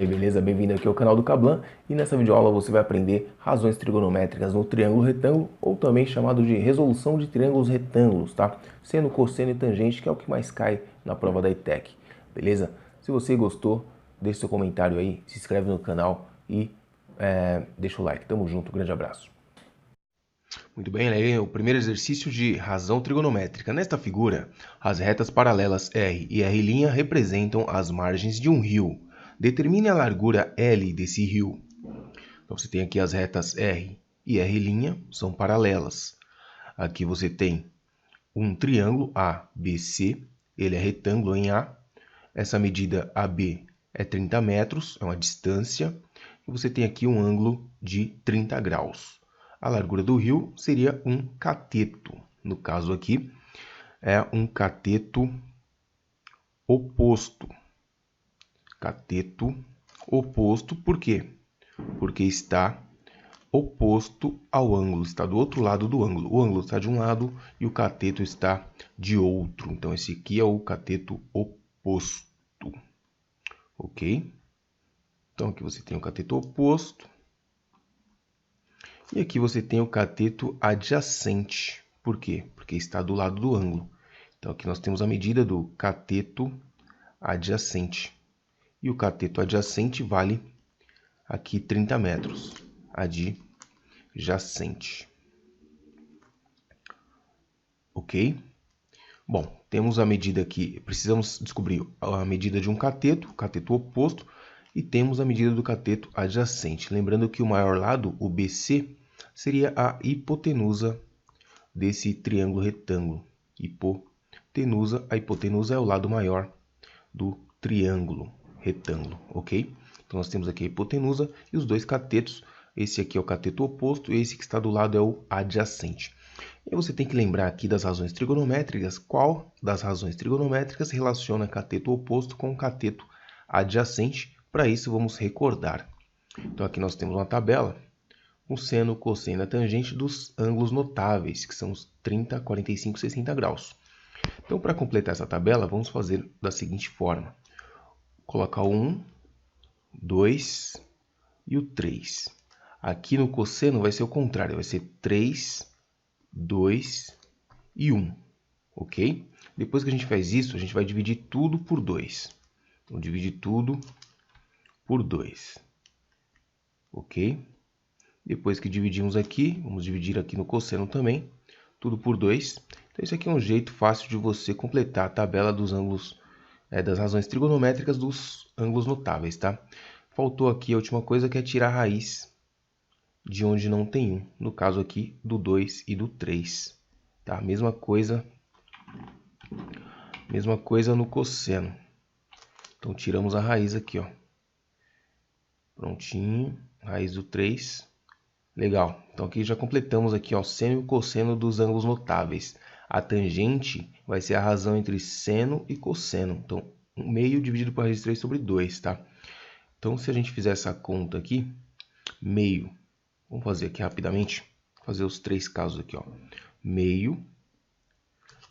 E aí, beleza? Bem-vindo aqui ao canal do Cablan e nessa videoaula você vai aprender razões trigonométricas no triângulo retângulo ou também chamado de resolução de triângulos retângulos, tá? Seno, cosseno e tangente, que é o que mais cai na prova da ETEC, beleza? Se você gostou, deixe seu comentário aí, se inscreve no canal e deixa o like. Tamo junto, grande abraço. Muito bem, aí o primeiro exercício de razão trigonométrica. Nesta figura, as retas paralelas R e R' representam as margens de um rio. Determine a largura L desse rio. Então você tem aqui as retas R e R', são paralelas. Aqui você tem um triângulo ABC, ele é retângulo em A. Essa medida AB é 30 metros, é uma distância. E você tem aqui um ângulo de 30 graus. A largura do rio seria um cateto. No caso aqui, é um cateto oposto. Cateto oposto, por quê? Porque está oposto ao ângulo, está do outro lado do ângulo. O ângulo está de um lado e o cateto está de outro. Então, esse aqui é o cateto oposto. Ok? Então, aqui você tem o cateto oposto. E aqui você tem o cateto adjacente. Por quê? Porque está do lado do ângulo. Então, aqui nós temos a medida do cateto adjacente. E o cateto adjacente vale aqui 30 metros. Adjacente. Ok? Bom, temos a medida aqui. Precisamos descobrir a medida de um cateto, o cateto oposto, e temos a medida do cateto adjacente. Lembrando que o maior lado, o BC, seria a hipotenusa desse triângulo retângulo. Hipotenusa, a hipotenusa é o lado maior do triângulo retângulo, ok? Então nós temos aqui a hipotenusa e os dois catetos. Esse aqui é o cateto oposto e esse que está do lado é o adjacente. E você tem que lembrar aqui das razões trigonométricas. Qual das razões trigonométricas relaciona cateto oposto com cateto adjacente? Para isso vamos recordar. Então aqui nós temos uma tabela com seno, cosseno e tangente dos ângulos notáveis, que são os 30, 45 e 60 graus. Então, para completar essa tabela, vamos fazer da seguinte forma. Colocar o 1, 2 e o 3. Aqui no cosseno vai ser o contrário, vai ser 3, 2 e 1, ok? Depois que a gente faz isso, a gente vai dividir tudo por 2. Então, dividir tudo por 2, ok? Depois que dividimos aqui, vamos dividir aqui no cosseno também, tudo por 2. Então, isso aqui é um jeito fácil de você completar a tabela dos ângulos, das razões trigonométricas dos ângulos notáveis, tá? Faltou aqui a última coisa, que é tirar a raiz de onde não tem 1. No caso aqui, do 2 e do 3. Tá? Mesma coisa no cosseno. Então, tiramos a raiz aqui, ó. Prontinho. Raiz do 3. Legal. Então, aqui já completamos aqui, ó, seno e cosseno dos ângulos notáveis. A tangente vai ser a razão entre seno e cosseno. Então, 1 meio dividido por raiz de 3 sobre 2, tá? Então, se a gente fizer essa conta aqui, meio, vamos fazer aqui rapidamente, fazer os 3 casos aqui, ó. Meio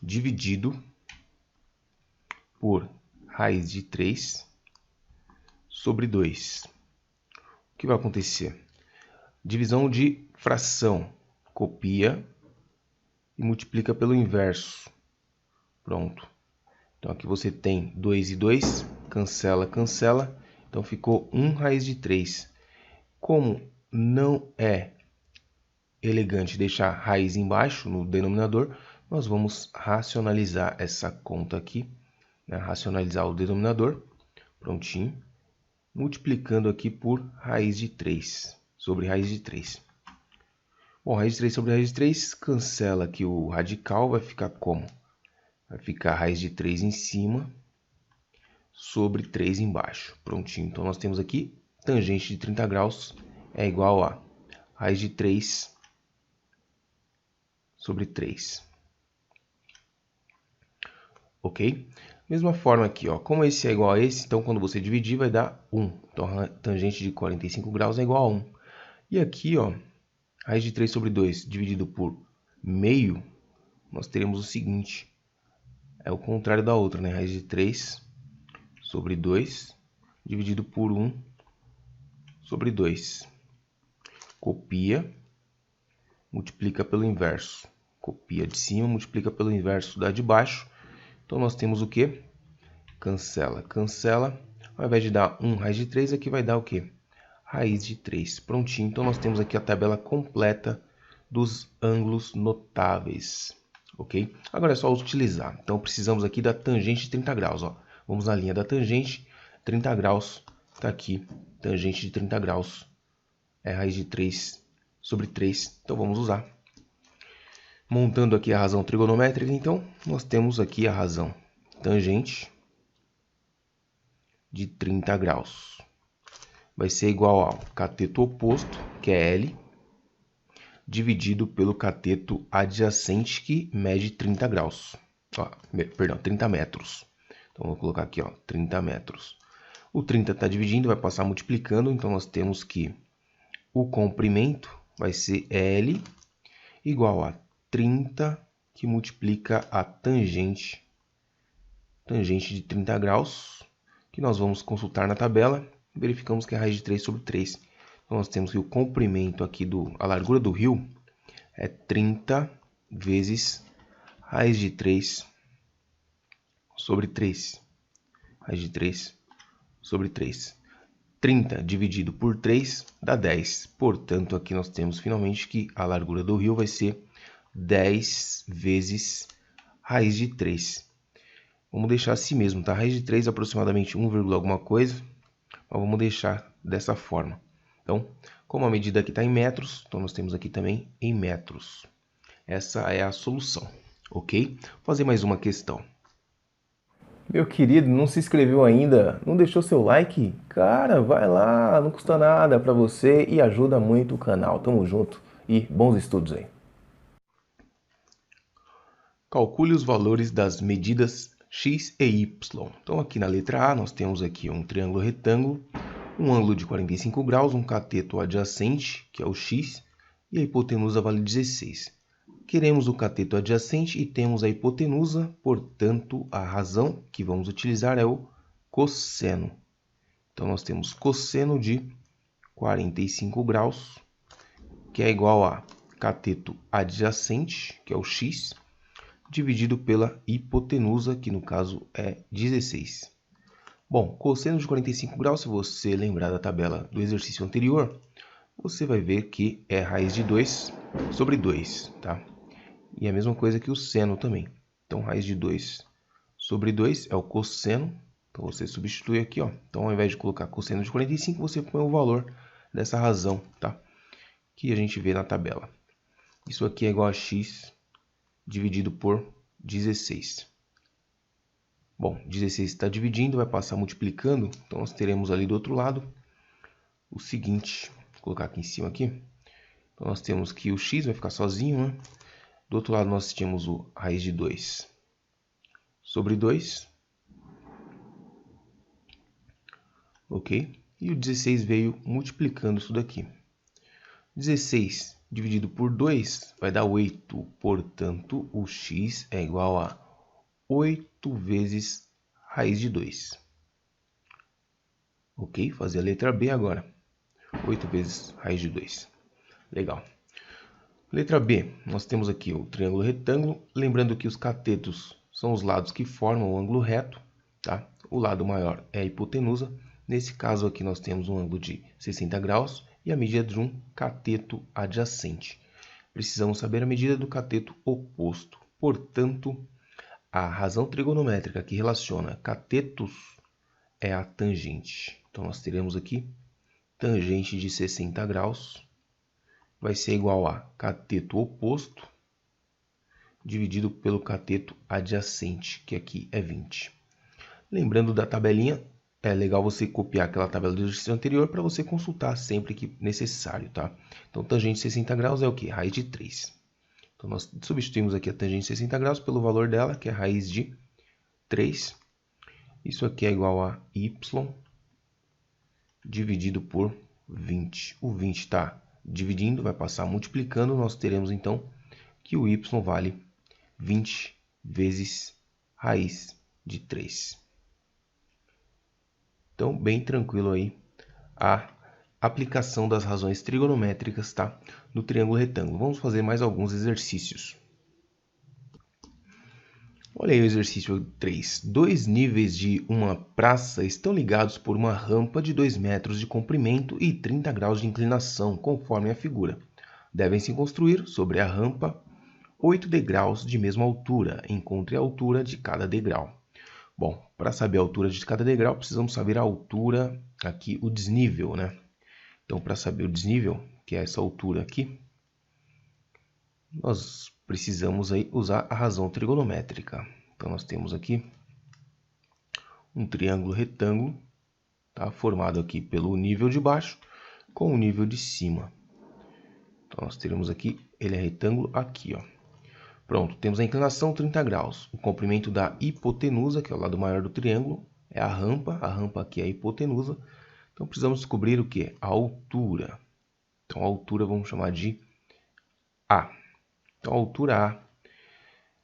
dividido por raiz de 3 sobre 2. O que vai acontecer? Divisão de fração. Copia e multiplica pelo inverso. Pronto. Então, aqui você tem 2 e 2, cancela, cancela. Então, ficou 1 raiz de 3. Como não é elegante deixar raiz embaixo no denominador, nós vamos racionalizar essa conta aqui, né? Racionalizar o denominador, prontinho, multiplicando aqui por raiz de 3, sobre raiz de 3. Bom, raiz de 3 sobre raiz de 3, cancela aqui o radical, vai ficar como? Vai ficar raiz de 3 em cima, sobre 3 embaixo. Prontinho. Então, nós temos aqui tangente de 30 graus é igual a raiz de 3 sobre 3. Ok? Mesma forma aqui, ó. Como esse é igual a esse, então quando você dividir vai dar 1. Então, a tangente de 45 graus é igual a 1. E aqui, ó, raiz de 3 sobre 2 dividido por meio, nós teremos o seguinte. É o contrário da outra, né? Raiz de 3 sobre 2 dividido por 1 sobre 2. Copia, multiplica pelo inverso. Copia de cima, multiplica pelo inverso da de baixo. Então, nós temos o quê? Cancela, cancela. Ao invés de dar 1 raiz de 3, aqui vai dar o quê? Raiz de 3. Prontinho. Então, nós temos aqui a tabela completa dos ângulos notáveis. Ok? Agora é só utilizar. Então, precisamos aqui da tangente de 30 graus. Ó. Vamos na linha da tangente. 30 graus. Está aqui. Tangente de 30 graus. É raiz de 3 sobre 3. Então, vamos usar. Montando aqui a razão trigonométrica, então, nós temos aqui a razão tangente de 30 graus. Vai ser igual ao cateto oposto, que é L, dividido pelo cateto adjacente, que mede 30 graus. Ó, perdão, 30 metros. Então, vou colocar aqui, ó, 30 metros. O 30 está dividindo, vai passar multiplicando, então nós temos que o comprimento vai ser L igual a 30, que multiplica a tangente de 30 graus, que nós vamos consultar na tabela, verificamos que é raiz de 3 sobre 3. Então, nós temos que o comprimento aqui, a largura do rio, é 30 vezes raiz de 3 sobre 3. Raiz de 3 sobre 3. 30 dividido por 3 dá 10. Portanto, aqui nós temos finalmente que a largura do rio vai ser 10 vezes raiz de 3. Vamos deixar assim mesmo, tá? Raiz de 3 é aproximadamente 1, alguma coisa. Mas vamos deixar dessa forma. Então, como a medida aqui está em metros, então nós temos aqui também em metros. Essa é a solução, ok? Vou fazer mais uma questão. Meu querido, não se inscreveu ainda? Não deixou seu like? Cara, vai lá, não custa nada pra você e ajuda muito o canal. Tamo junto e bons estudos aí. Calcule os valores das medidas x e y. Então, aqui na letra A, nós temos aqui um triângulo retângulo, um ângulo de 45 graus, um cateto adjacente, que é o x, e a hipotenusa vale 16. Queremos o cateto adjacente e temos a hipotenusa, portanto, a razão que vamos utilizar é o cosseno. Então, nós temos cosseno de 45 graus, que é igual a cateto adjacente, que é o x, dividido pela hipotenusa, que no caso é 16. Bom, cosseno de 45 graus, se você lembrar da tabela do exercício anterior, você vai ver que é raiz de 2 sobre 2, tá? E a mesma coisa que o seno também. Então, raiz de 2 sobre 2 é o cosseno. Então, você substitui aqui, ó. Então, ao invés de colocar cosseno de 45, você põe o valor dessa razão, tá? Que a gente vê na tabela. Isso aqui é igual a x dividido por 16. Bom, 16 está dividindo, vai passar multiplicando. Então, nós teremos ali do outro lado o seguinte. Vou colocar aqui em cima aqui. Então, nós temos que o x vai ficar sozinho, né? Do outro lado, nós temos o raiz de 2 sobre 2. Ok? E o 16 veio multiplicando isso daqui. 16 dividido por 2 vai dar 8. Portanto, o x é igual a 8 vezes raiz de 2. Ok? Fazer a letra B agora. 8 vezes raiz de 2. Legal. Letra B, nós temos aqui o triângulo retângulo. Lembrando que os catetos são os lados que formam o ângulo reto, tá? O lado maior é a hipotenusa. Nesse caso aqui nós temos um ângulo de 60 graus e a medida de um cateto adjacente. Precisamos saber a medida do cateto oposto. Portanto, a razão trigonométrica que relaciona catetos é a tangente. Então, nós teremos aqui tangente de 60 graus vai ser igual a cateto oposto dividido pelo cateto adjacente, que aqui é 20. Lembrando da tabelinha, é legal você copiar aquela tabela do exercício anterior para você consultar sempre que necessário, tá? Então, tangente de 60 graus é o quê? Raiz de 3. Então, nós substituímos aqui a tangente de 60 graus pelo valor dela, que é raiz de 3. Isso aqui é igual a y dividido por 20. O 20 está dividindo, vai passar multiplicando, nós teremos então que o y vale 20 vezes raiz de 3. Então, bem tranquilo aí a aplicação das razões trigonométricas, tá? No triângulo retângulo. Vamos fazer mais alguns exercícios. Olha aí o exercício 3. Dois níveis de uma praça estão ligados por uma rampa de 2 metros de comprimento e 30 graus de inclinação, conforme a figura. Devem-se construir sobre a rampa 8 degraus de mesma altura. Encontre a altura de cada degrau. Bom, para saber a altura de cada degrau, precisamos saber a altura aqui, o desnível, né? Então, para saber o desnível, que é essa altura aqui, nós precisamos aí usar a razão trigonométrica. Então, nós temos aqui um triângulo retângulo, tá? Formado aqui pelo nível de baixo com o nível de cima. Então, nós teremos aqui, ele é retângulo aqui, ó. Pronto, temos a inclinação 30 graus. O comprimento da hipotenusa, que é o lado maior do triângulo, é a rampa aqui é a hipotenusa. Então, precisamos descobrir o que? A altura. Então, a altura vamos chamar de A. Então, a altura A,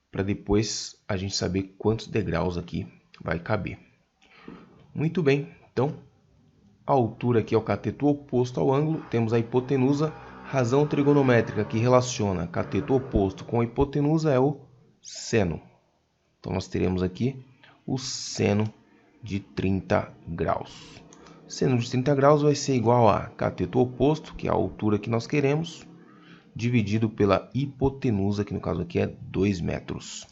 para depois a gente saber quantos degraus aqui vai caber. Muito bem, então, a altura aqui é o cateto oposto ao ângulo, temos a hipotenusa, razão trigonométrica que relaciona cateto oposto com a hipotenusa é o seno. Então, nós teremos aqui o seno de 30 graus. Seno de 30 graus vai ser igual a cateto oposto, que é a altura que nós queremos, dividido pela hipotenusa, que no caso aqui é 2 metros.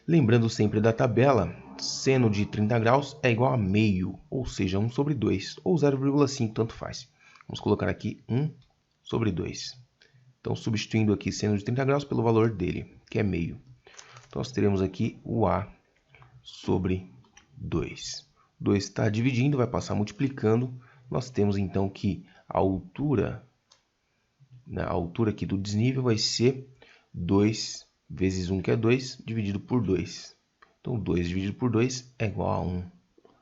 Lembrando sempre da tabela, seno de 30 graus é igual a meio, ou seja, 1 sobre 2, ou 0,5, tanto faz. Vamos colocar aqui 1 sobre 2. Então, substituindo aqui seno de 30 graus pelo valor dele, que é meio. Então, nós teremos aqui o A sobre 2. 2 está dividindo, vai passar multiplicando. Nós temos então que a altura aqui do desnível vai ser 2 vezes 1, que é 2, dividido por 2. Então, 2 dividido por 2 é igual a 1.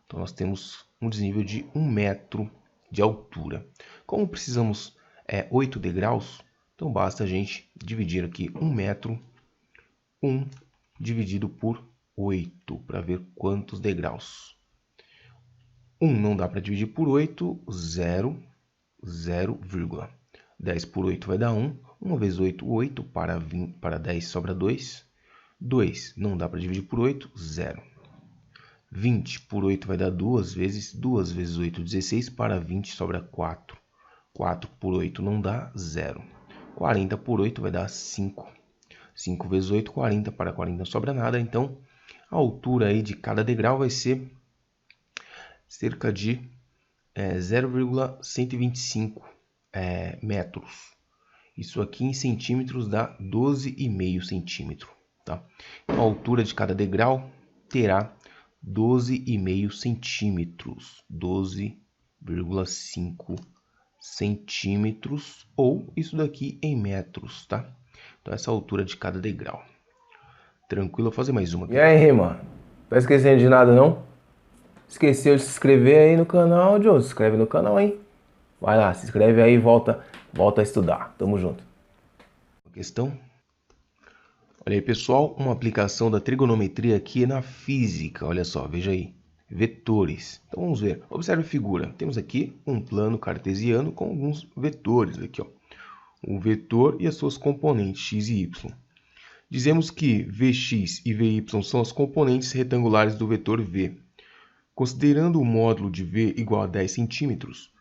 Então, nós temos um desnível de 1 metro de altura. Como precisamos 8 degraus, então basta a gente dividir aqui 1 metro, 1 dividido por 8, para ver quantos degraus. 1 não dá para dividir por 8, 0, 0,5. 10 por 8 vai dar 1. 1 vezes 8, 8. Para 10 sobra 2. 2 não dá para dividir por 8, 0. 20 por 8 vai dar 2 vezes. 2 vezes 8, 16. Para 20 sobra 4. 4 por 8 não dá, 0. 40 por 8 vai dar 5. 5 vezes 8, 40. Para 40 não sobra nada. Então, a altura aí de cada degrau vai ser cerca de 0,125 metros. Isso aqui em centímetros dá 12,5 centímetros. Tá? Então, a altura de cada degrau terá 12,5 centímetros. 12,5 centímetros, ou isso daqui em metros, tá? Então, essa é a altura de cada degrau. Tranquilo? Vou fazer mais uma aqui. E aí, mano? Tá esquecendo de nada, não? Esqueceu de se inscrever aí no canal, Joe? Se inscreve no canal, hein? Vai lá, se inscreve aí e volta a estudar. Tamo junto. Questão. Olha aí, pessoal, uma aplicação da trigonometria aqui na física. Olha só, veja aí. Vetores. Então, vamos ver. Observe a figura. Temos aqui um plano cartesiano com alguns vetores aqui, ó. Um vetor e as suas componentes, x e y. Dizemos que Vx e Vy são as componentes retangulares do vetor V. Considerando o módulo de V igual a 10 centímetros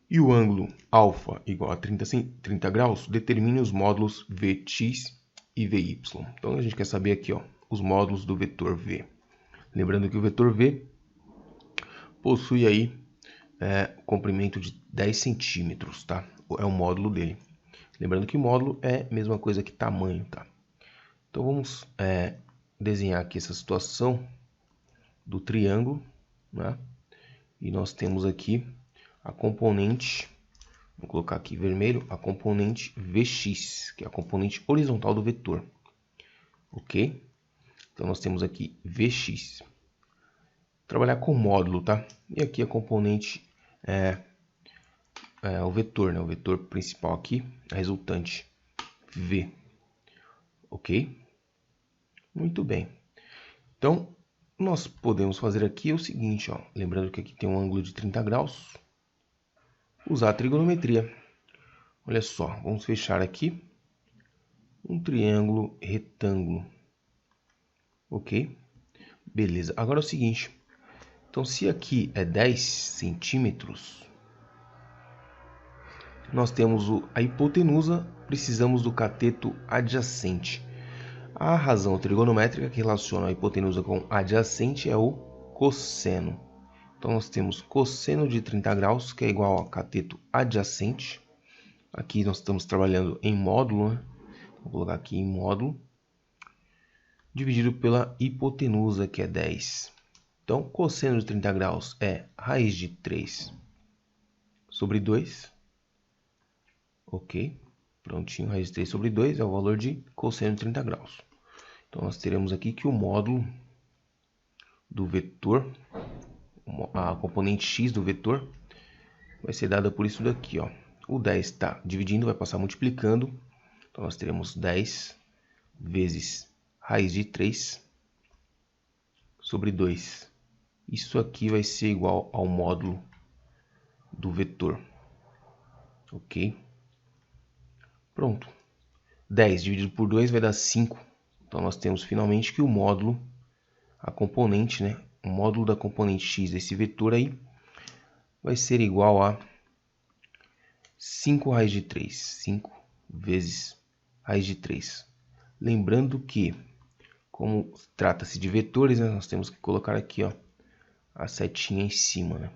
e o ângulo α igual a 30 graus, determine os módulos Vx e Vy. Então, a gente quer saber aqui, ó, os módulos do vetor V. Lembrando que o vetor V possui aí comprimento de 10 centímetros, tá? É o módulo dele. Lembrando que módulo é a mesma coisa que tamanho, tá? Então, vamos desenhar aqui essa situação do triângulo, né? E nós temos aqui a componente, vou colocar aqui vermelho, a componente Vx, que é a componente horizontal do vetor. Ok? Então, nós temos aqui Vx. Trabalhar com módulo, tá? E aqui a componente o vetor, né? O vetor principal aqui, a resultante V. Ok? Muito bem. Então, nós podemos fazer aqui o seguinte, ó. Lembrando que aqui tem um ângulo de 30 graus. usar a trigonometria. Olha só, vamos fechar aqui um triângulo retângulo. Ok? Beleza. Agora é o seguinte. Então, se aqui é 10 centímetros, nós temos a hipotenusa, precisamos do cateto adjacente. A razão trigonométrica que relaciona a hipotenusa com adjacente é o cosseno. Então, nós temos cosseno de 30 graus, que é igual a cateto adjacente. Aqui nós estamos trabalhando em módulo, né? Vou colocar aqui em módulo, dividido pela hipotenusa, que é 10. Então, cosseno de 30 graus é raiz de 3 sobre 2. Ok, prontinho, raiz de 3 sobre 2 é o valor de cosseno de 30 graus. Então, nós teremos aqui que o módulo do vetor, a componente x do vetor, vai ser dada por isso daqui, ó. O 10 está dividindo, vai passar multiplicando. Então, nós teremos 10 vezes raiz de 3 sobre 2. Isso aqui vai ser igual ao módulo do vetor. Ok? Pronto. 10 dividido por 2 vai dar 5. Então, nós temos finalmente que o módulo, a componente, né? O módulo da componente x desse vetor aí vai ser igual a 5 raiz de 3. 5 vezes raiz de 3. Lembrando que, como trata-se de vetores, né, nós temos que colocar aqui, ó, a setinha em cima, né?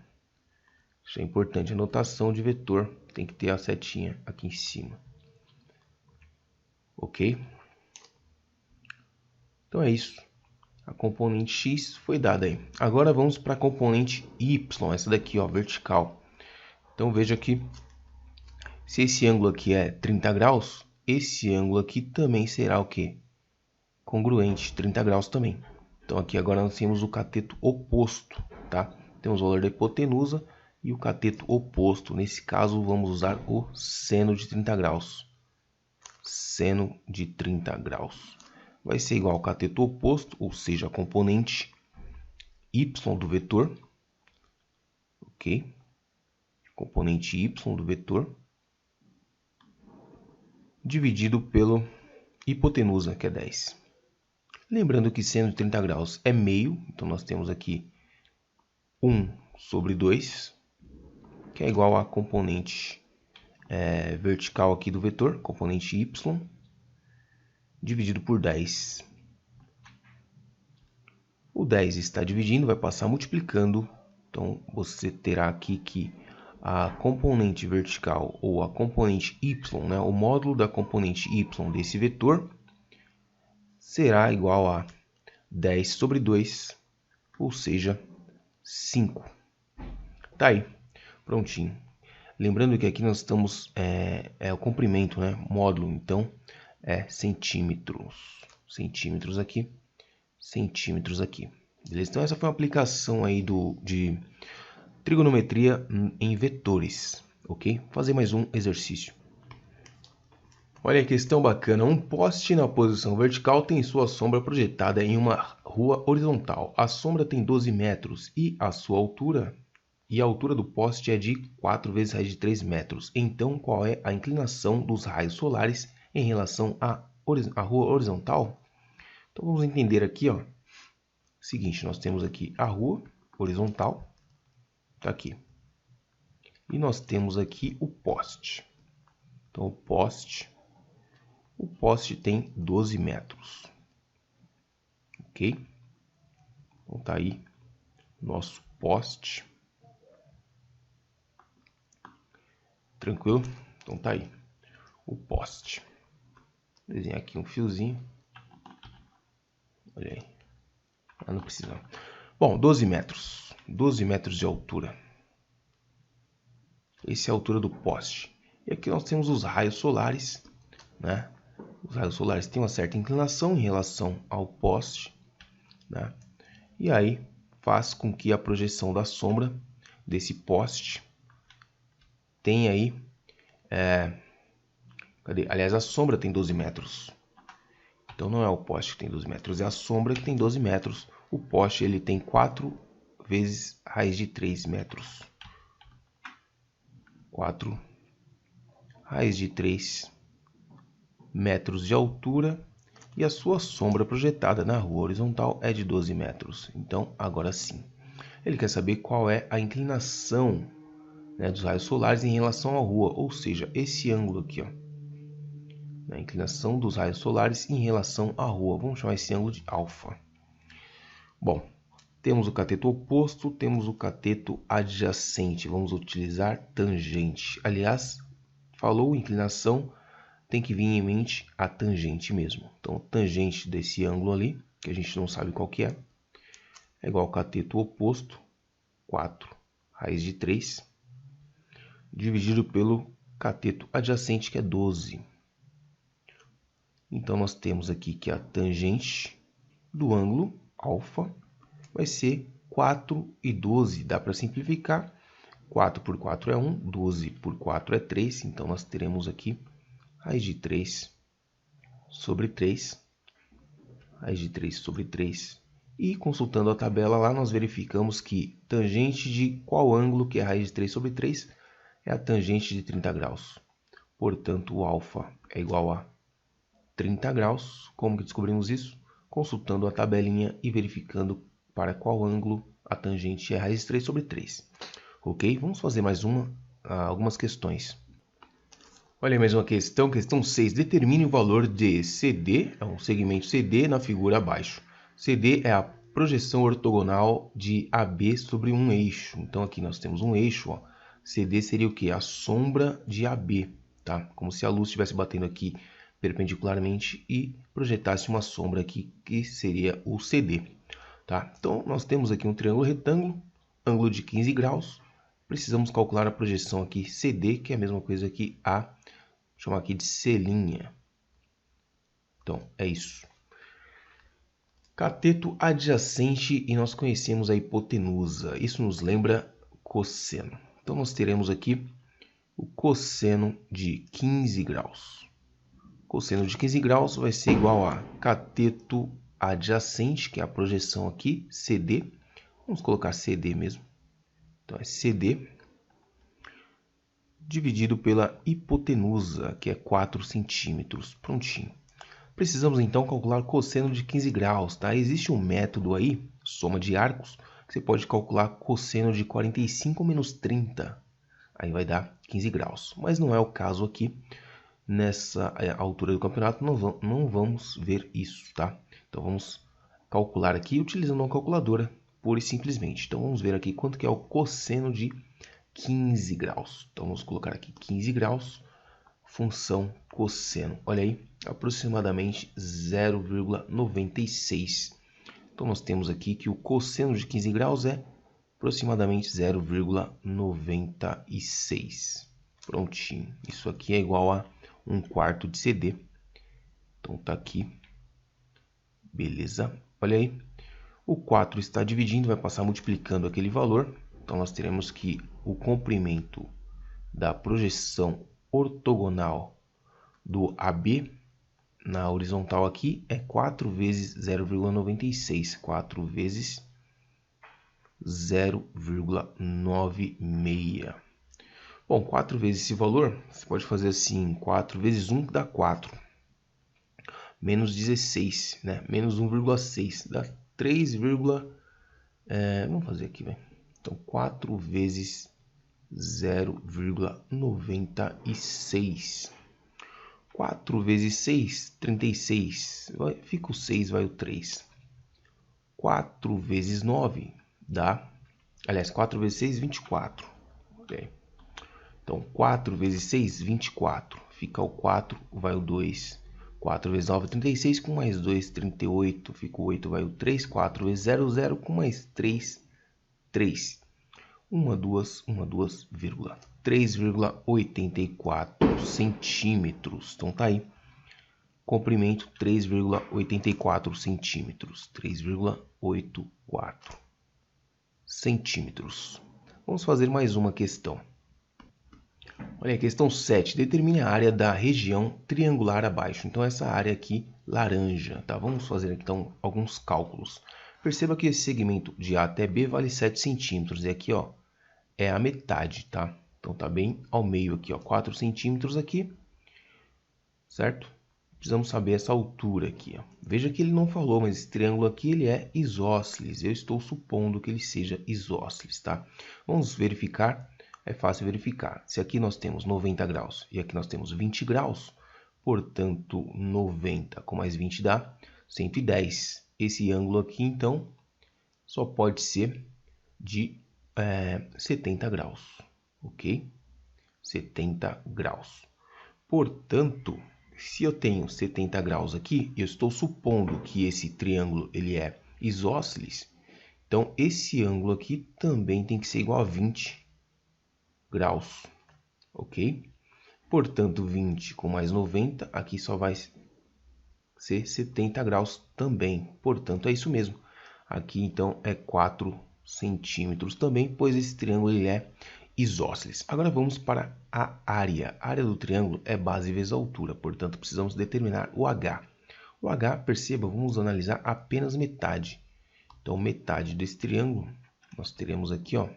Isso é importante. A notação de vetor tem que ter a setinha aqui em cima. Ok? Então é isso. A componente x foi dada aí. Agora vamos para a componente y, essa daqui, ó, vertical. Então veja que se esse ângulo aqui é 30 graus, esse ângulo aqui também será o quê? Congruente, 30 graus também. Então aqui agora nós temos o cateto oposto, tá? Temos o valor da hipotenusa e o cateto oposto. Nesse caso vamos usar o seno de 30 graus. Seno de 30 graus vai ser igual ao cateto oposto, ou seja, a componente y do vetor. Ok? Componente y do vetor dividido pelo hipotenusa, que é 10. Lembrando que seno de 30 graus é meio, então nós temos aqui 1 sobre 2, que é igual à componente vertical aqui do vetor, componente y, dividido por 10. O 10 está dividindo, vai passar multiplicando, então você terá aqui que a componente vertical ou a componente y, né, o módulo da componente y desse vetor, será igual a 10 sobre 2, ou seja, 5. Tá aí, prontinho. Lembrando que aqui nós estamos, o comprimento, né? Módulo, então, é centímetros. Centímetros aqui, centímetros aqui. Beleza? Então, essa foi uma aplicação aí de trigonometria em vetores, ok? Vou fazer mais um exercício. Olha que questão bacana. Um poste na posição vertical tem sua sombra projetada em uma rua horizontal. A sombra tem 12 metros e a sua altura... E a altura do poste é de 4 vezes raiz de 3 metros. Então, qual é a inclinação dos raios solares em relação à rua horizontal? Então, vamos entender aqui, ó. Seguinte, nós temos aqui a rua horizontal. Tá aqui. E nós temos aqui o poste. Então, o poste tem 12 metros. Ok? Então, tá aí nosso poste. Tranquilo? Então tá aí o poste. Vou desenhar aqui um fiozinho. Olha aí. Ah, não precisa. Bom, 12 metros. 12 metros de altura. Essa é a altura do poste. E aqui nós temos os raios solares, né? Os raios solares têm uma certa inclinação em relação ao poste, né? E aí faz com que a projeção da sombra desse poste tem aí... Aliás, a sombra tem 12 metros. Então, não é o poste que tem 12 metros, é a sombra que tem 12 metros. O poste ele tem 4 vezes raiz de 3 metros. 4 raiz de 3 metros de altura e a sua sombra projetada na rua horizontal é de 12 metros. Então, agora sim. Ele quer saber qual é a inclinação, né, dos raios solares em relação à rua, ou seja, esse ângulo aqui, ó. A inclinação dos raios solares em relação à rua. Vamos chamar esse ângulo de alfa. Bom, temos o cateto oposto, temos o cateto adjacente. Vamos utilizar tangente. Aliás, falou inclinação, tem que vir em mente a tangente mesmo. Então, tangente desse ângulo ali, que a gente não sabe qual que é igual ao cateto oposto, 4 raiz de 3, dividido pelo cateto adjacente, que é 12. Então, nós temos aqui que a tangente do ângulo alfa vai ser 4 e 12. Dá para simplificar. 4 por 4 é 1, 12 por 4 é 3. Então, nós teremos aqui raiz de 3 sobre 3. Raiz de 3 sobre 3. E consultando a tabela lá, nós verificamos que tangente de qual ângulo, que é a raiz de 3 sobre 3, é a tangente de 30 graus. Portanto, o alfa é igual a 30 graus. Como que descobrimos isso? Consultando a tabelinha e verificando para qual ângulo a tangente é a raiz de 3 sobre 3. Ok? Vamos fazer mais algumas questões. Olha aí mais uma questão, questão 6. Determine o valor de CD, é um segmento CD na figura abaixo. CD é a projeção ortogonal de AB sobre um eixo. Então aqui nós temos um eixo, ó. CD seria o que? A sombra de AB, tá? Como se a luz estivesse batendo aqui perpendicularmente e projetasse uma sombra aqui, que seria o CD, tá? Então nós temos aqui um triângulo retângulo, ângulo de 15 graus. Precisamos calcular a projeção aqui CD, que é a mesma coisa que A. Vou chamar aqui de C'. Então, é isso. Cateto adjacente, e nós conhecemos a hipotenusa. Isso nos lembra cosseno. Então, nós teremos aqui o cosseno de 15 graus. Cosseno de 15 graus vai ser igual a cateto adjacente, que é a projeção aqui, CD. Vamos colocar CD mesmo. Então, é CD dividido pela hipotenusa, que é 4 centímetros. Prontinho. Precisamos então calcular cosseno de 15 graus, tá? Existe um método aí, soma de arcos, que você pode calcular cosseno de 45 menos 30. Aí vai dar 15 graus. Mas não é o caso aqui. Nessa altura do campeonato não vamos ver isso, tá? Então vamos calcular aqui utilizando uma calculadora, pura e simplesmente. Então vamos ver aqui quanto que é o cosseno de 15 graus. Então vamos colocar aqui 15 graus, função cosseno. Olha aí, aproximadamente 0,96. Então nós temos aqui que o cosseno de 15 graus é aproximadamente 0,96. Prontinho. Isso aqui é igual a 1/4 de CD. Então tá aqui. Beleza. Olha aí. O 4 está dividindo, vai passar multiplicando aquele valor. Então nós teremos que o comprimento da projeção ortogonal do AB na horizontal aqui é 4 vezes 0,96. 4 vezes 0,96. Bom, 4 vezes esse valor, você pode fazer assim, 4 vezes 1 dá 4. Menos 16, né? Menos 1,6 dá 3, vamos fazer aqui, velho. Então, 4 vezes 0,96. 4 vezes 6, 36. Fica o 6, vai o 3. 4 vezes 9 dá... Aliás, 4 vezes 6, 24. Ok. Então, 4 vezes 6, 24. Fica o 4, vai o 2. 4 vezes 9, 36. Com mais 2, 38. Fica o 8, vai o 3. 4 vezes 0, 0. Com mais 3, 3. 1, 2, 3,84 centímetros. Então, tá aí. Comprimento 3,84 centímetros. 3,84 centímetros. Vamos fazer mais uma questão. Olha, questão 7. Determine a área da região triangular abaixo. Então, essa área aqui, laranja, tá? Vamos fazer então alguns cálculos. Perceba que esse segmento de A até B vale 7 centímetros. E aqui, ó, é a metade, tá? Então tá bem ao meio aqui, ó, 4 centímetros aqui, certo? Precisamos saber essa altura aqui, ó. Veja que ele não falou, mas esse triângulo aqui ele é isósceles. Eu estou supondo que ele seja isósceles, tá? Vamos verificar, é fácil verificar. Se aqui nós temos 90 graus e aqui nós temos 20 graus, portanto 90 com mais 20 dá 110. Esse ângulo aqui, então, só pode ser de 70 graus, ok? 70 graus. Portanto, se eu tenho 70 graus aqui, eu estou supondo que esse triângulo ele é isósceles, então esse ângulo aqui também tem que ser igual a 20 graus, ok? Portanto, 20 com mais 90, aqui só vai ser 70 graus também. Portanto, é isso mesmo. Aqui, então, é 4 centímetros também, pois esse triângulo ele é isósceles. Agora vamos para a área. A área do triângulo é base vezes altura, portanto, precisamos determinar o H. O H, perceba, vamos analisar apenas metade. Então, metade desse triângulo, nós teremos aqui, ó,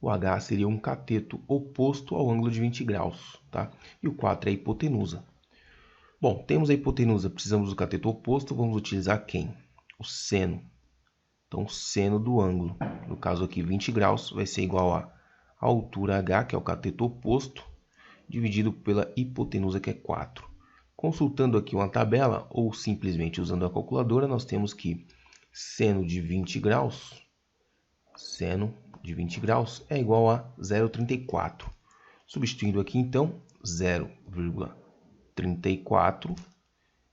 o H seria um cateto oposto ao ângulo de 20 graus, tá? E o 4 é a hipotenusa. Bom, temos a hipotenusa, precisamos do cateto oposto, vamos utilizar quem? O seno. Então, o seno do ângulo, no caso aqui 20 graus, vai ser igual a altura H, que é o cateto oposto, dividido pela hipotenusa, que é 4. Consultando aqui uma tabela, ou simplesmente usando a calculadora, nós temos que seno de 20 graus, é igual a 0,34. Substituindo aqui, então, 0,34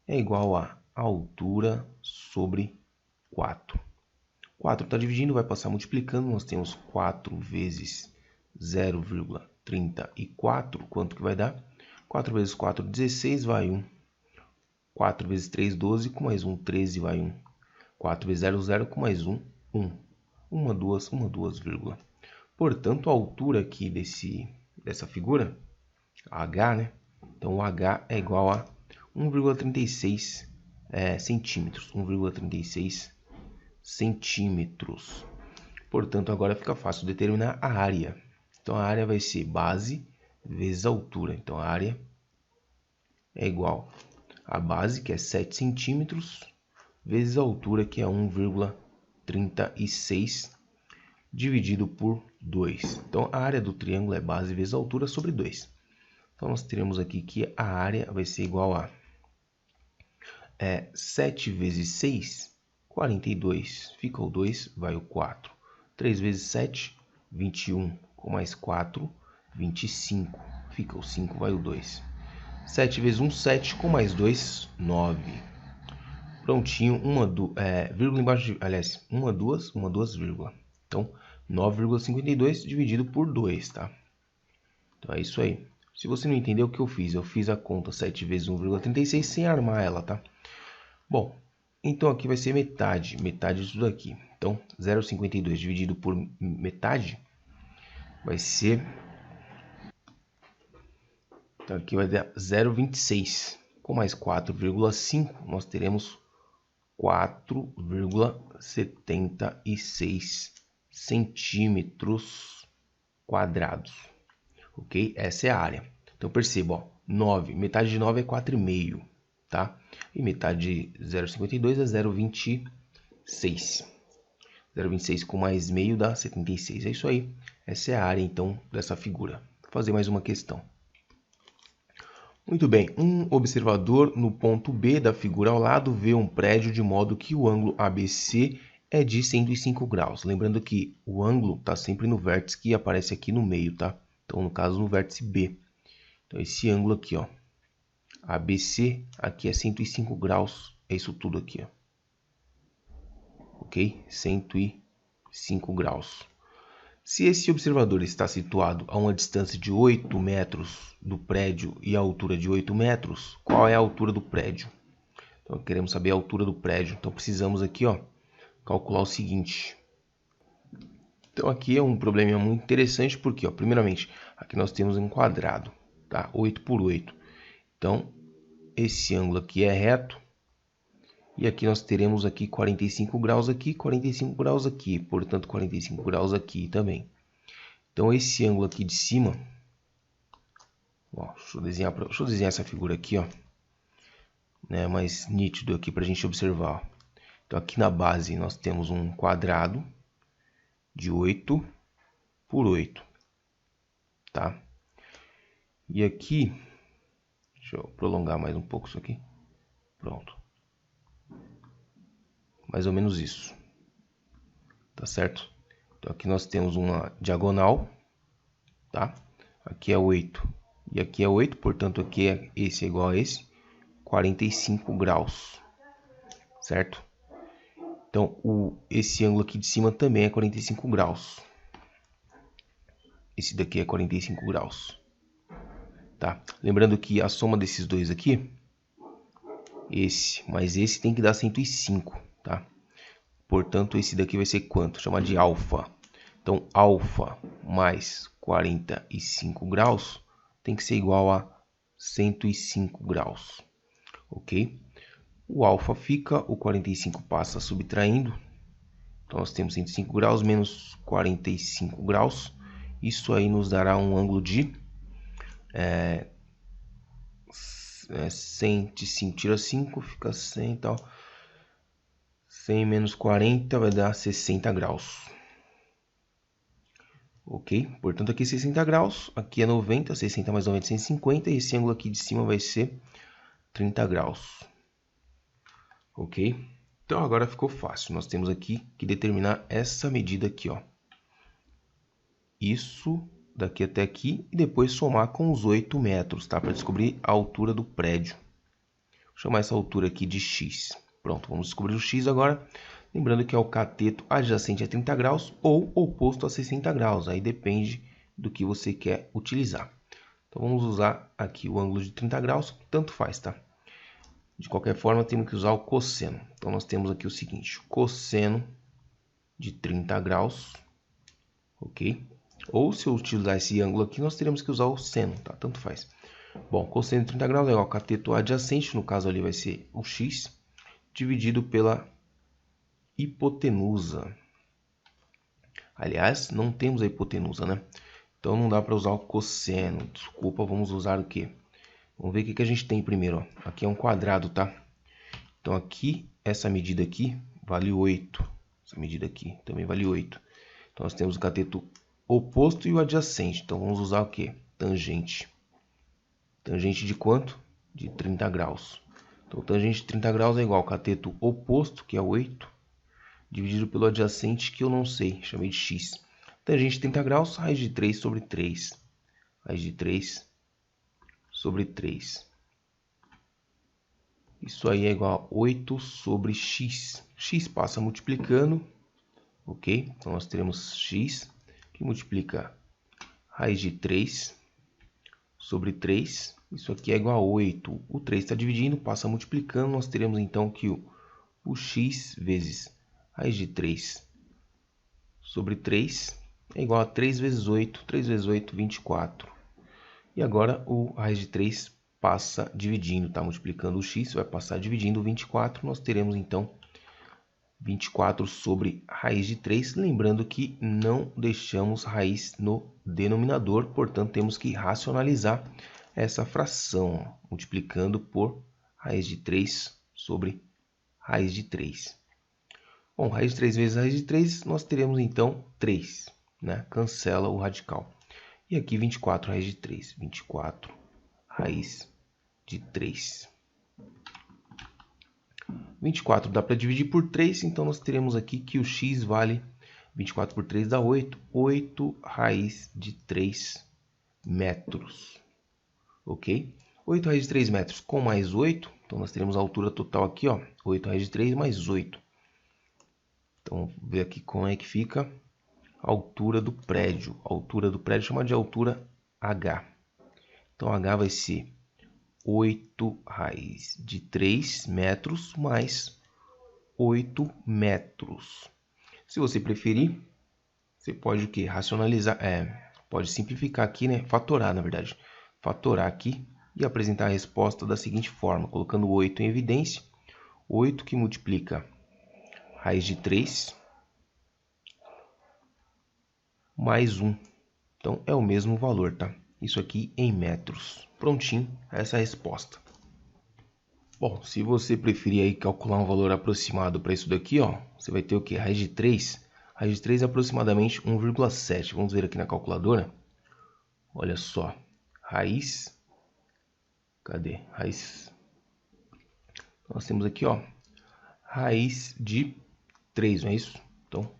é igual a altura sobre 4. 4 está dividindo, vai passar multiplicando, nós temos 4 vezes 0,34, quanto que vai dar? 4 vezes 4, 16, vai 1. 4 vezes 3, 12, com mais 1, 13, vai 1. 4 vezes 0, 0, com mais 1, 1. 1, 2, 1, 2, vírgula. Portanto, a altura aqui dessa figura, H, né? Então, o H é igual a 1,36 centímetros. 1,36 centímetros. Portanto, agora fica fácil determinar a área. Então, a área vai ser base vezes altura. Então, a área é igual a base, que é 7 centímetros, vezes a altura, que é 1,36, dividido por 2. Então, a área do triângulo é base vezes altura sobre 2. Então, nós teremos aqui que a área vai ser igual a 7 vezes 6, 42. Fica o 2, vai o 4. 3 vezes 7, 21. Com mais 4, 25. Fica o 5, vai o 2. 7 vezes 1, 7. Com mais 2, 9. Prontinho, vírgula embaixo, aliás, 1, 2, vírgula. Então, 9,52 dividido por 2, tá? Então, é isso aí. Se você não entendeu o que eu fiz a conta 7 vezes 1,36 sem armar ela, tá? Bom, então aqui vai ser metade disso daqui. Então, 0,52 dividido por metade vai ser... Então, aqui vai dar 0,26. Com mais 4,5, nós teremos 4,76 centímetros quadrados. Ok? Essa é a área. Então, perceba, ó, 9. Metade de 9 é 4,5, tá? E metade de 0,52 é 0,26. 0,26 com mais meio dá 76. É isso aí. Essa é a área, então, dessa figura. Vou fazer mais uma questão. Muito bem. Um observador no ponto B da figura ao lado vê um prédio de modo que o ângulo ABC é de 105 graus. Lembrando que o ângulo está sempre no vértice que aparece aqui no meio, tá? Então, no caso, no vértice B. Então, esse ângulo aqui, ó, ABC, aqui é 105 graus. É isso tudo aqui, ó. Ok? 105 graus. Se esse observador está situado a uma distância de 8 metros do prédio e a altura de 8 metros, qual é a altura do prédio? Então, queremos saber a altura do prédio. Então, precisamos aqui, ó, calcular o seguinte. Então, aqui é um probleminha muito interessante, porque, ó, primeiramente, aqui nós temos um quadrado, tá? 8 por 8. Então, esse ângulo aqui é reto. E aqui nós teremos aqui 45 graus aqui, 45 graus aqui. Portanto, 45 graus aqui também. Então esse ângulo aqui de cima, ó, deixa eu desenhar essa figura aqui, ó, né, mais nítido aqui para a gente observar. Ó. Então aqui na base nós temos um quadrado de 8 por 8, tá? E aqui, deixa eu prolongar mais um pouco isso aqui. Pronto. Mais ou menos isso. Tá certo? Então aqui nós temos uma diagonal, tá? Aqui é 8 e aqui é 8, portanto aqui esse é igual a esse, 45 graus, certo? Então esse ângulo aqui de cima também é 45 graus. Esse daqui é 45 graus, tá? Lembrando que a soma desses dois aqui, esse mais esse tem que dar 105, tá? Portanto, esse daqui vai ser quanto? Chama de alfa. Então, alfa mais 45 graus tem que ser igual a 105 graus, ok? O alfa fica, o 45 passa subtraindo. Então, nós temos 105 graus menos 45 graus. Isso aí nos dará um ângulo de 105, tira 5, fica 100 e tal. 100 menos 40 vai dar 60 graus. Ok? Portanto, aqui 60 graus, aqui é 90, 60 mais 90, 150, e esse ângulo aqui de cima vai ser 30 graus. Ok? Então, agora ficou fácil. Nós temos aqui que determinar essa medida aqui, ó. Isso daqui até aqui, e depois somar com os 8 metros, tá? Para descobrir a altura do prédio. Vou chamar essa altura aqui de x. Pronto, vamos descobrir o x agora. Lembrando que é o cateto adjacente a 30 graus ou oposto a 60 graus. Aí depende do que você quer utilizar. Então vamos usar aqui o ângulo de 30 graus, tanto faz, tá? De qualquer forma, temos que usar o cosseno. Então nós temos aqui o seguinte, cosseno de 30 graus, ok? Ou se eu utilizar esse ângulo aqui, nós teremos que usar o seno, tá? Tanto faz. Bom, cosseno de 30 graus é igual ao cateto adjacente, no caso ali vai ser o x, dividido pela hipotenusa. Aliás, não temos a hipotenusa, né? Então não dá para usar o cosseno. Desculpa, vamos usar o quê? Vamos ver o que a gente tem primeiro. Ó. Aqui é um quadrado, tá? Então aqui, essa medida aqui vale 8. Essa medida aqui também vale 8. Então nós temos o cateto oposto e o adjacente. Então vamos usar o quê? Tangente. Tangente de quanto? De 30 graus. Então tangente de 30 graus é igual ao cateto oposto, que é 8, dividido pelo adjacente, que eu não sei, chamei de x. Tangente de 30 graus, raiz de 3 sobre 3. Raiz de 3 sobre 3. Isso aí é igual a 8 sobre x. X passa multiplicando, ok? Então nós teremos x, que multiplica raiz de 3 sobre 3. Isso aqui é igual a 8. O 3 está dividindo, passa multiplicando. Nós teremos então que o x vezes raiz de 3 sobre 3 é igual a 3 vezes 8. 3 vezes 8, 24. E agora o raiz de 3 passa dividindo, está multiplicando o x, vai passar dividindo o 24. Nós teremos então 24 sobre raiz de 3. Lembrando que não deixamos raiz no denominador, portanto temos que racionalizar essa fração, multiplicando por raiz de 3 sobre raiz de 3. Bom, raiz de 3 vezes raiz de 3, nós teremos então 3, né? Cancela o radical. E aqui 24 raiz de 3, 24 raiz de 3. 24 dá para dividir por 3, então nós teremos aqui que o x vale 24 por 3 dá 8, 8 raiz de 3 metros, ok? 8 raiz de 3 metros com mais 8, então nós teremos a altura total aqui, ó, 8 raiz de 3 mais 8. Então, vamos ver aqui como é que fica a altura do prédio. A altura do prédio chama de altura H. Então, H vai ser 8 raiz de 3 metros mais 8 metros. Se você preferir, você pode o quê? Racionalizar, pode simplificar aqui, né? Fatorar, na verdade. Fatorar aqui e apresentar a resposta da seguinte forma, colocando 8 em evidência. 8 que multiplica raiz de 3 mais 1. Então, é o mesmo valor, tá? Isso aqui em metros. Prontinho, essa é a resposta. Bom, se você preferir aí calcular um valor aproximado para isso daqui, ó, você vai ter o quê? Raiz de 3. Raiz de 3 é aproximadamente 1,7. Vamos ver aqui na calculadora. Olha só. Raiz. Cadê? Raiz. Nós temos aqui, ó, raiz de 3, não é isso? Então,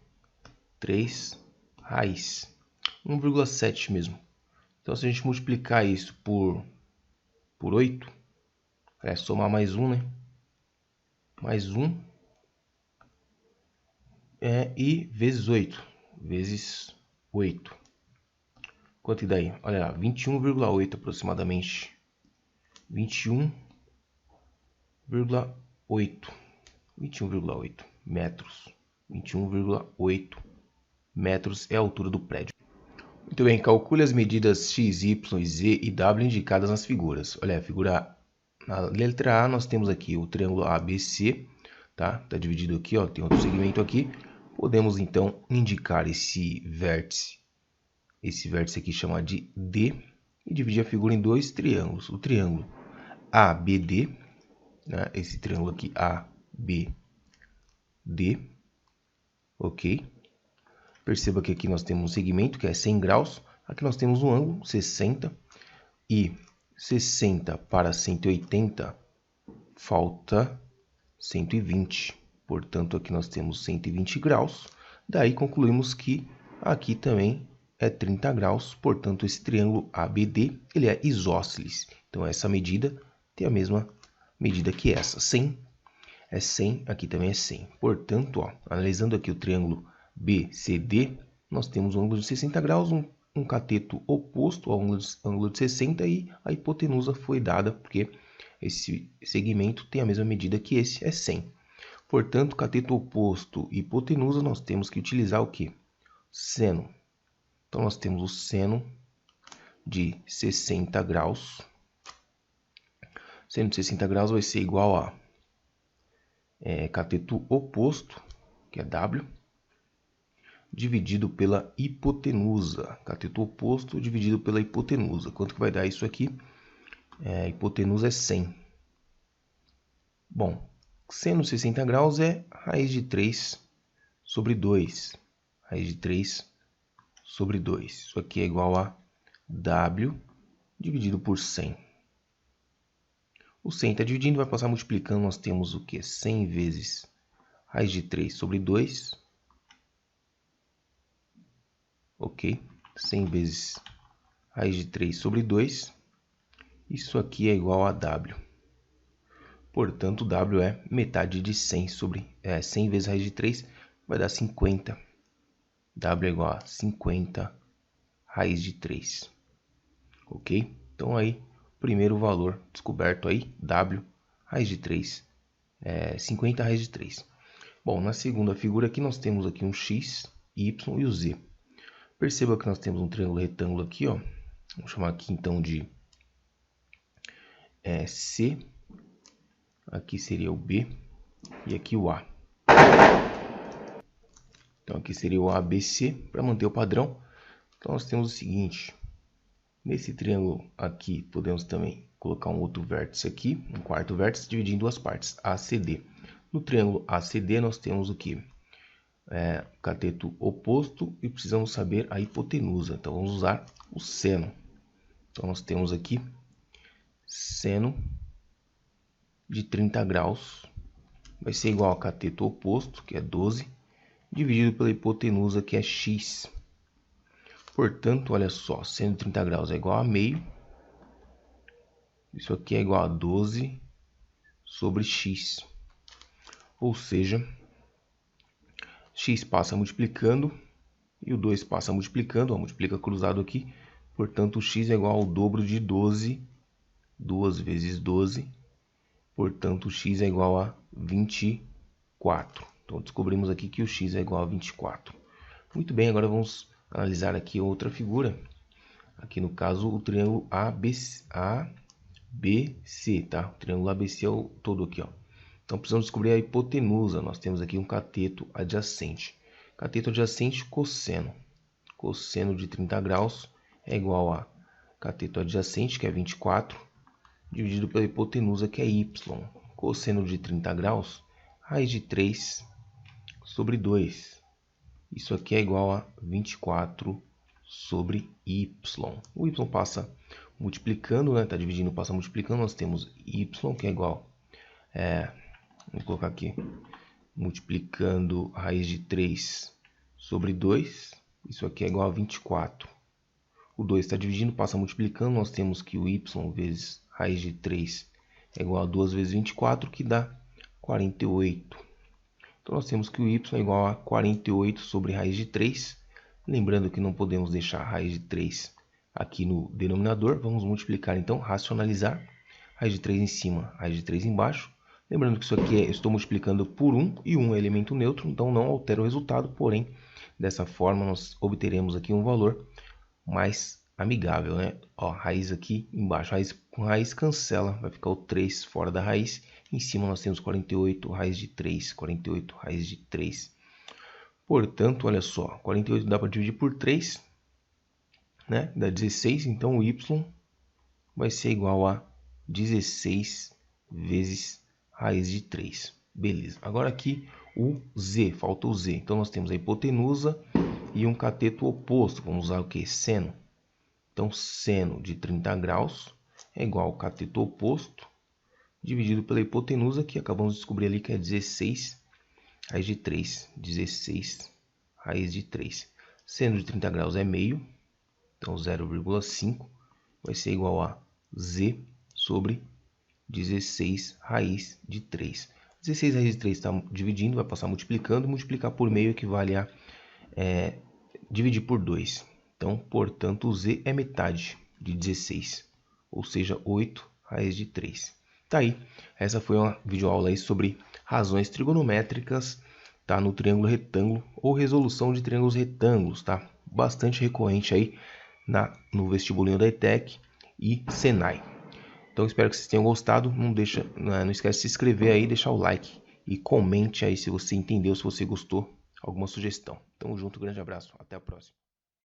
3 raiz. 1,7 mesmo. Então, se a gente multiplicar isso por 8, é somar mais 1, né? Mais 1 e vezes 8. Vezes 8. Quanto daí? Olha lá, 21,8 aproximadamente. 21,8. 21,8 metros. 21,8 metros é a altura do prédio. Muito bem, calcule as medidas x, y, z e w indicadas nas figuras. Olha, a figura na letra A nós temos aqui o triângulo ABC, tá? Tá dividido aqui, ó, tem outro segmento aqui. Podemos então indicar esse vértice aqui chamado de D e dividir a figura em dois triângulos. O triângulo ABD, né? Esse triângulo aqui ABD, ok? Perceba que aqui nós temos um segmento que é 100 graus, aqui nós temos um ângulo 60 e 60 para 180 falta 120. Portanto, aqui nós temos 120 graus. Daí concluímos que aqui também é 30 graus. Portanto, esse triângulo ABD ele é isósceles. Então, essa medida tem a mesma medida que essa. 100 é 100, aqui também é 100. Portanto, ó, analisando aqui o triângulo BCD, nós temos um ângulo de 60 graus, um cateto oposto ao ângulo de 60 e a hipotenusa foi dada porque esse segmento tem a mesma medida que esse, é 100. Portanto, cateto oposto e hipotenusa, nós temos que utilizar o quê? Seno. Então, nós temos o seno de 60 graus. Seno de 60 graus vai ser igual a cateto oposto, que é W, dividido pela hipotenusa. Cateto oposto dividido pela hipotenusa. Quanto que vai dar isso aqui? A hipotenusa é 100. Bom, seno 60 graus é raiz de 3 sobre 2. Raiz de 3 sobre 2. Isso aqui é igual a W dividido por 100. O 100 está dividindo, vai passar multiplicando. Nós temos o que? 100 vezes raiz de 3 sobre 2. Ok? 100 vezes raiz de 3 sobre 2. Isso aqui é igual a W. Portanto, W é metade de 100 sobre 100 vezes raiz de 3, vai dar 50. W é igual a 50 raiz de 3. Ok? Então, aí, primeiro valor descoberto aí, W, raiz de 3, 50 raiz de 3. Bom, na segunda figura aqui, nós temos aqui um X, Y e o Z. Perceba que nós temos um triângulo retângulo aqui, ó. Vamos chamar aqui, então, de C. Aqui seria o B e aqui o A. Então, aqui seria o ABC, para manter o padrão. Então, nós temos o seguinte. Nesse triângulo aqui, podemos também colocar um outro vértice aqui, um quarto vértice, dividir em duas partes, ACD. No triângulo ACD, nós temos o que? Cateto oposto e precisamos saber a hipotenusa. Então, vamos usar o seno. Então, nós temos aqui seno de 30 graus vai ser igual a cateto oposto, que é 12, dividido pela hipotenusa, que é x. Portanto, olha só, seno de 30 graus é igual a meio. Isso aqui é igual a 12 sobre x. Ou seja, x passa multiplicando e o 2 passa multiplicando, ó, multiplica cruzado aqui. Portanto, o x é igual ao dobro de 12, 2 vezes 12. Portanto, o x é igual a 24. Então, descobrimos aqui que o x é igual a 24. Muito bem, agora vamos analisar aqui outra figura. Aqui, no caso, o triângulo ABC, tá? O triângulo ABC é o todo aqui, ó. Então, precisamos descobrir a hipotenusa. Nós temos aqui um cateto adjacente. Cateto adjacente, cosseno. cosseno de 30 graus é igual a cateto adjacente, que é 24, dividido pela hipotenusa, que é y. Cosseno de 30 graus, raiz de 3 sobre 2. Isso aqui é igual a 24 sobre y. O y passa multiplicando, né? Está dividindo, passa multiplicando. Nós temos y, que é igual, vamos colocar aqui, multiplicando a raiz de 3 sobre 2. Isso aqui é igual a 24. O 2 está dividindo, passa multiplicando. Nós temos que o y vezes raiz de 3 é igual a 2 vezes 24, que dá 48. Então, nós temos que o y é igual a 48 sobre raiz de 3. Lembrando que não podemos deixar a raiz de 3 aqui no denominador. Vamos multiplicar, então, racionalizar. Raiz de 3 em cima, raiz de 3 embaixo. Lembrando que isso aqui eu estou multiplicando por 1, e 1 é elemento neutro, então não altera o resultado. Porém, dessa forma, nós obteremos aqui um valor mais amigável, né? Ó, raiz aqui embaixo, raiz com raiz cancela, vai ficar o 3 fora da raiz. Em cima nós temos 48 raiz de 3, 48 raiz de 3. Portanto, olha só, 48 dá para dividir por 3, né? Dá 16, então o y vai ser igual a 16 vezes raiz de 3. Beleza. Agora aqui o z, falta o z. Então nós temos a hipotenusa e um cateto oposto. Vamos usar o que? Seno. Então, seno de 30 graus é igual ao cateto oposto, dividido pela hipotenusa, que acabamos de descobrir ali que é 16 raiz de 3. 16 raiz de 3. Seno de 30 graus é meio, então 0,5 vai ser igual a z sobre 16 raiz de 3. 16 raiz de 3 está dividindo, vai passar multiplicando. Multiplicar por meio equivale a dividir por 2. Então, portanto, o z é metade de 16, ou seja, 8 raiz de 3. Tá aí, essa foi uma videoaula aí sobre razões trigonométricas, tá, no triângulo retângulo ou resolução de triângulos retângulos, tá? Bastante recorrente aí no vestibulinho da ETEC e Senai. Então, espero que vocês tenham gostado. Não esquece de se inscrever aí, deixar o like e comente aí se você entendeu, se você gostou, alguma sugestão. Tamo junto, grande abraço, até a próxima.